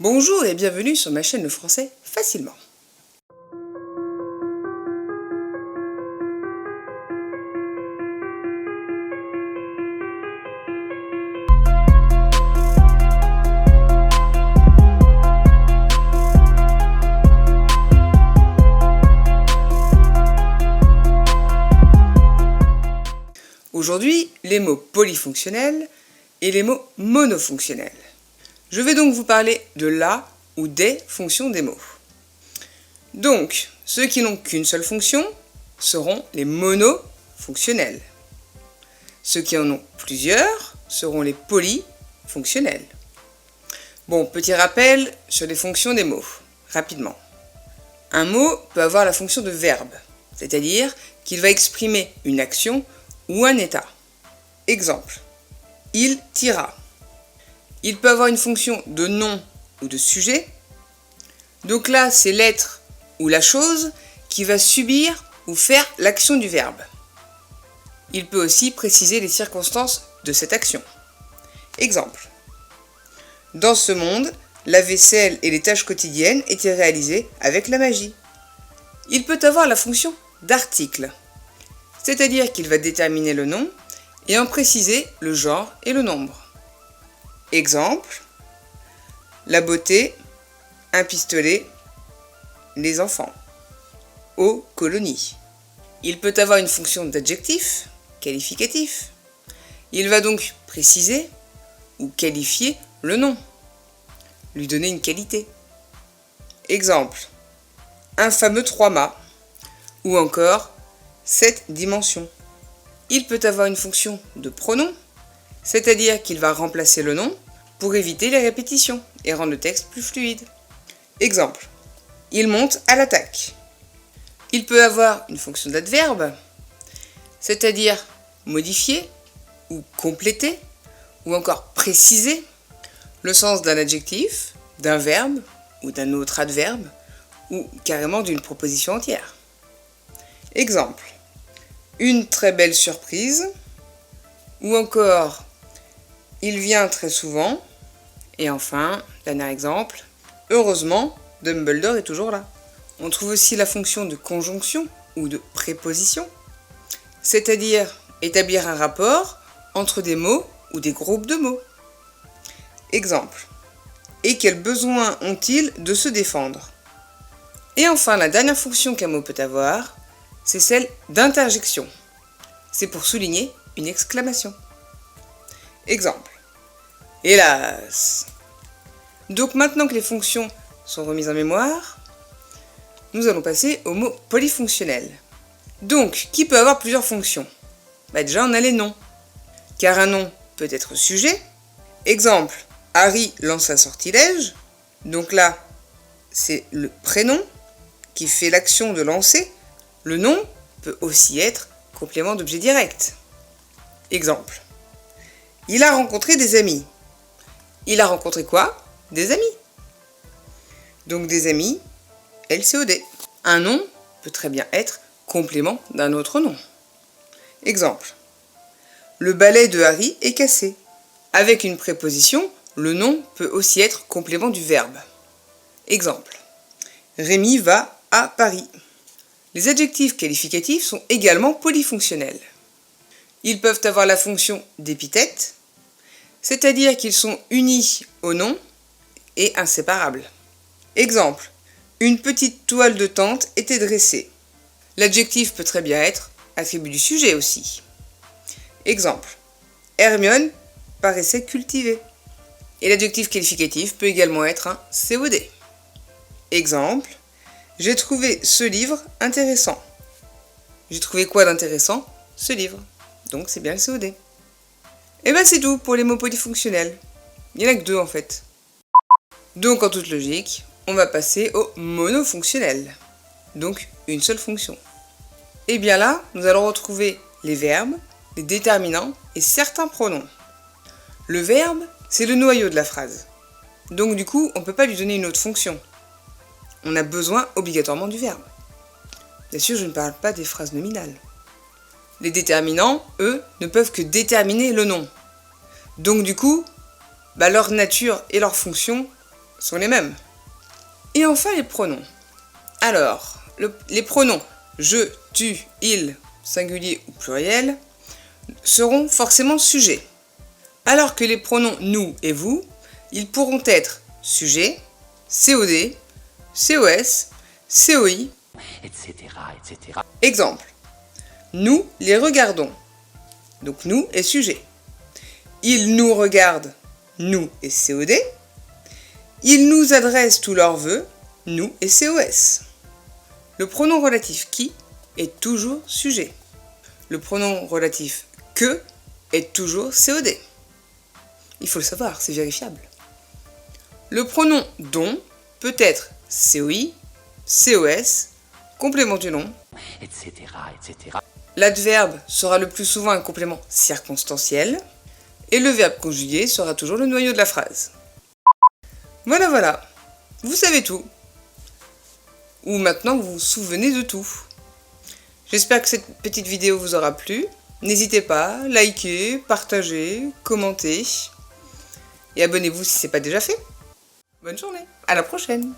Bonjour et bienvenue sur ma chaîne Le Français Facilement. Aujourd'hui, les mots polyfonctionnels et les mots monofonctionnels. Je vais donc vous parler de la ou des fonctions des mots. Donc, ceux qui n'ont qu'une seule fonction seront les monofonctionnels. Ceux qui en ont plusieurs seront les polyfonctionnels. Bon, petit rappel sur les fonctions des mots, rapidement. Un mot peut avoir la fonction de verbe, c'est-à-dire qu'il va exprimer une action ou un état. Exemple, il tira. Il peut avoir une fonction de nom ou de sujet. Donc là, c'est l'être ou la chose qui va subir ou faire l'action du verbe. Il peut aussi préciser les circonstances de cette action. Exemple, dans ce monde, la vaisselle et les tâches quotidiennes étaient réalisées avec la magie. Il peut avoir la fonction d'article, c'est-à-dire qu'il va déterminer le nom et en préciser le genre et le nombre. Exemple, la beauté, un pistolet, les enfants, aux colonies. Il peut avoir une fonction d'adjectif, qualificatif. Il va donc préciser ou qualifier le nom, lui donner une qualité. Exemple, un fameux 3-mâts, ou encore 7 dimensions. Il peut avoir une fonction de pronom, c'est-à-dire qu'il va remplacer le nom pour éviter les répétitions et rendre le texte plus fluide. Exemple, il monte à l'attaque. Il peut avoir une fonction d'adverbe, c'est-à-dire modifier ou compléter ou encore préciser le sens d'un adjectif, d'un verbe ou d'un autre adverbe ou carrément d'une proposition entière. Exemple, une très belle surprise ou encore il vient très souvent. Et enfin, dernier exemple, heureusement, Dumbledore est toujours là. On trouve aussi la fonction de conjonction ou de préposition, c'est-à-dire établir un rapport entre des mots ou des groupes de mots. Exemple, et quels besoins ont-ils de se défendre? Et enfin, la dernière fonction qu'un mot peut avoir, c'est celle d'interjection. C'est pour souligner une exclamation. Exemple, hélas. Donc maintenant que les fonctions sont remises en mémoire, nous allons passer au mot polyfonctionnel. Donc, qui peut avoir plusieurs fonctions? Déjà, on a les noms. Car un nom peut être sujet. Exemple, Harry lance un sortilège. Donc là, c'est le prénom qui fait l'action de lancer. Le nom peut aussi être complément d'objet direct. Exemple, il a rencontré des amis. Il a rencontré quoi? Des amis. Donc des amis, LCOD. Un nom peut très bien être complément d'un autre nom. Exemple, le balai de Harry est cassé. Avec une préposition, le nom peut aussi être complément du verbe. Exemple, Rémi va à Paris. Les adjectifs qualificatifs sont également polyfonctionnels. Ils peuvent avoir la fonction d'épithète, c'est-à-dire qu'ils sont unis au nom et inséparables. Exemple, une petite toile de tente était dressée. L'adjectif peut très bien être attribut du sujet aussi. Exemple, Hermione paraissait cultivée. Et l'adjectif qualificatif peut également être un COD. Exemple, j'ai trouvé ce livre intéressant. J'ai trouvé quoi d'intéressant? Ce livre. Donc c'est bien le COD. Et c'est tout pour les mots polyfonctionnels. Il n'y en a que 2 en fait. Donc en toute logique, on va passer au monofonctionnel. Donc une seule fonction. Et bien là, nous allons retrouver les verbes, les déterminants et certains pronoms. Le verbe, c'est le noyau de la phrase. Donc du coup, on ne peut pas lui donner une autre fonction. On a besoin obligatoirement du verbe. Bien sûr, je ne parle pas des phrases nominales. Les déterminants, eux, ne peuvent que déterminer le nom. Donc du coup, leur nature et leur fonction sont les mêmes. Et enfin les pronoms. Alors, les pronoms je, tu, il, singulier ou pluriel, seront forcément sujets. Alors que les pronoms nous et vous, ils pourront être sujet, COD, COS, COI, etc., etc. Exemple. Nous les regardons. Donc nous est sujet. Ils nous regardent. Nous est COD. Ils nous adressent tous leurs vœux. Nous est COS. Le pronom relatif qui est toujours sujet. Le pronom relatif que est toujours COD. Il faut le savoir, c'est vérifiable. Le pronom dont peut être COI, COS, complément du nom, etc., etc. L'adverbe sera le plus souvent un complément circonstanciel et le verbe conjugué sera toujours le noyau de la phrase. Voilà, vous savez tout. Ou maintenant vous vous souvenez de tout. J'espère que cette petite vidéo vous aura plu. N'hésitez pas, likez, partagez, commentez et abonnez-vous si ce n'est pas déjà fait. Bonne journée, à la prochaine!